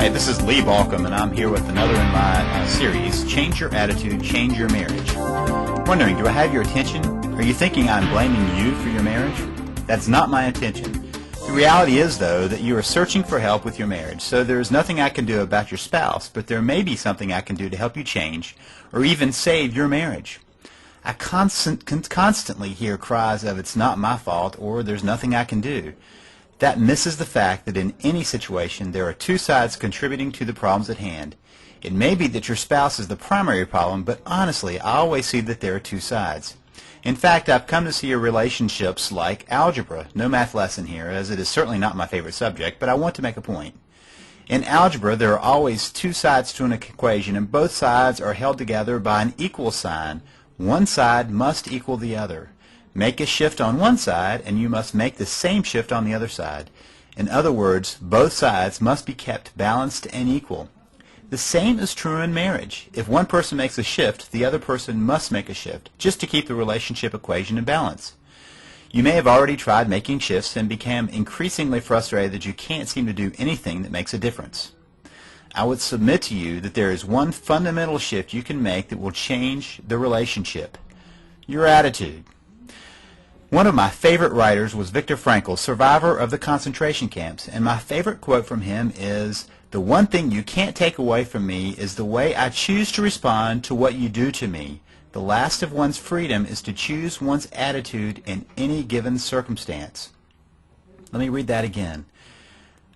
Hi, this is Lee Balcom, and I'm here with another in my series, Change Your Attitude, Change Your Marriage. Wondering, do I have your attention? Are you thinking I'm blaming you for your marriage? That's not my intention. The reality is, though, that you are searching for help with your marriage, so there's nothing I can do about your spouse, but there may be something I can do to help you change, or even save your marriage. I constantly hear cries of, it's not my fault, or there's nothing I can do. That misses the fact that in any situation there are two sides contributing to the problems at hand. It may be that your spouse is the primary problem, but honestly, I always see that there are two sides. In fact, I've come to see your relationships like algebra. No math lesson here, as it is certainly not my favorite subject, but I want to make a point. In algebra, there are always two sides to an equation, and both sides are held together by an equal sign. One side must equal the other. Make a shift on one side, and you must make the same shift on the other side. In other words, both sides must be kept balanced and equal. The same is true in marriage. If one person makes a shift, the other person must make a shift, just to keep the relationship equation in balance. You may have already tried making shifts and become increasingly frustrated that you can't seem to do anything that makes a difference. I would submit to you that there is one fundamental shift you can make that will change the relationship: your attitude. One of my favorite writers was Viktor Frankl, survivor of the concentration camps, and my favorite quote from him is, "The one thing you can't take away from me is the way I choose to respond to what you do to me. The last of one's freedom is to choose one's attitude in any given circumstance." Let me read that again.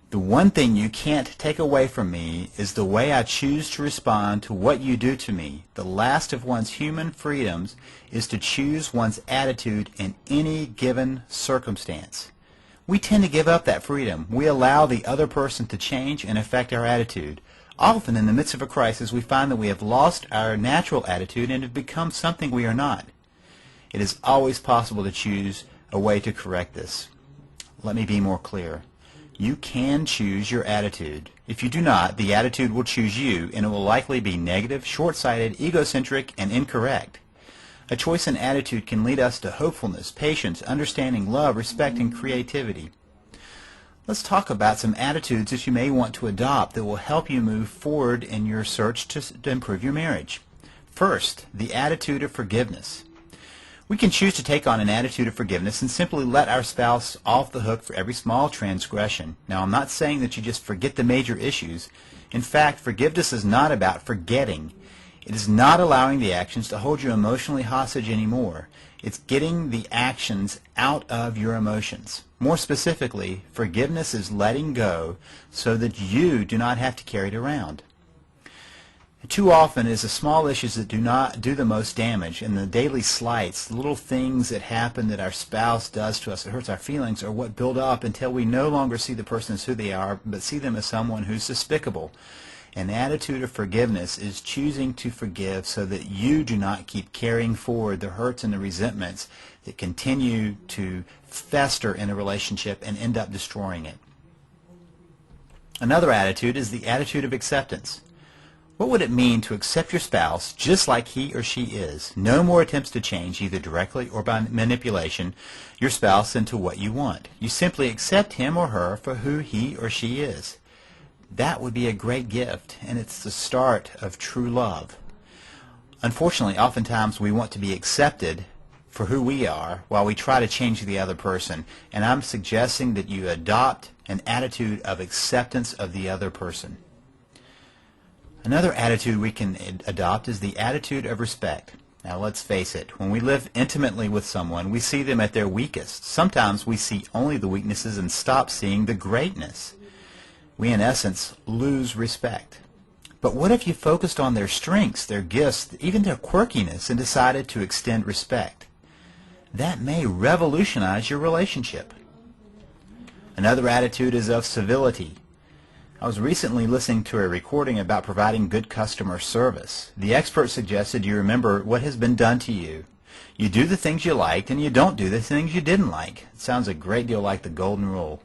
"The one thing you can't take away from me is the way I choose to respond to what you do to me. The last of one's human freedoms is to choose one's attitude in any given circumstance." We tend to give up that freedom. We allow the other person to change and affect our attitude. Often in the midst of a crisis, we find that we have lost our natural attitude and have become something we are not. It is always possible to choose a way to correct this. Let me be more clear. You can choose your attitude. If you do not, the attitude will choose you, and it will likely be negative, short-sighted, egocentric, and incorrect. A choice in attitude can lead us to hopefulness, patience, understanding, love, respect, and creativity. Let's talk about some attitudes that you may want to adopt that will help you move forward in your search to improve your marriage. First, the attitude of forgiveness. We can choose to take on an attitude of forgiveness and simply let our spouse off the hook for every small transgression. Now, I'm not saying that you just forget the major issues. In fact, forgiveness is not about forgetting. It is not allowing the actions to hold you emotionally hostage anymore. It's getting the actions out of your emotions. More specifically, forgiveness is letting go so that you do not have to carry it around. Too often it is the small issues that do not do the most damage, and the daily slights, the little things that happen that our spouse does to us that hurts our feelings, are what build up until we no longer see the person as who they are, but see them as someone who's despicable. An attitude of forgiveness is choosing to forgive so that you do not keep carrying forward the hurts and the resentments that continue to fester in a relationship and end up destroying it. Another attitude is the attitude of acceptance. What would it mean to accept your spouse just like he or she is? No more attempts to change, either directly or by manipulation, your spouse into what you want. You simply accept him or her for who he or she is. That would be a great gift, and it's the start of true love. Unfortunately, oftentimes we want to be accepted for who we are while we try to change the other person, and I'm suggesting that you adopt an attitude of acceptance of the other person. Another attitude we can adopt is the attitude of respect. Now let's face it, when we live intimately with someone, we see them at their weakest. Sometimes we see only the weaknesses and stop seeing the greatness. We, in essence, lose respect. But what if you focused on their strengths, their gifts, even their quirkiness, and decided to extend respect? That may revolutionize your relationship. Another attitude is of civility. I was recently listening to a recording about providing good customer service. The expert suggested you remember what has been done to you. You do the things you liked and you don't do the things you didn't like. It sounds a great deal like the golden rule.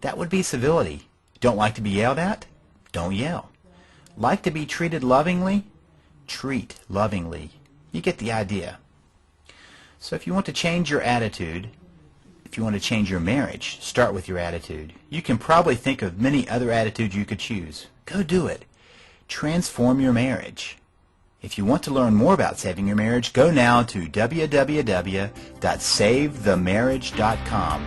That would be civility. Don't like to be yelled at? Don't yell. Like to be treated lovingly? Treat lovingly. You get the idea. So if you want to change your attitude, if If you want to change your marriage, start with your attitude. You can probably think of many other attitudes you could choose. Go do it. Transform your marriage. If you want to learn more about saving your marriage, go now to www.savethemarriage.com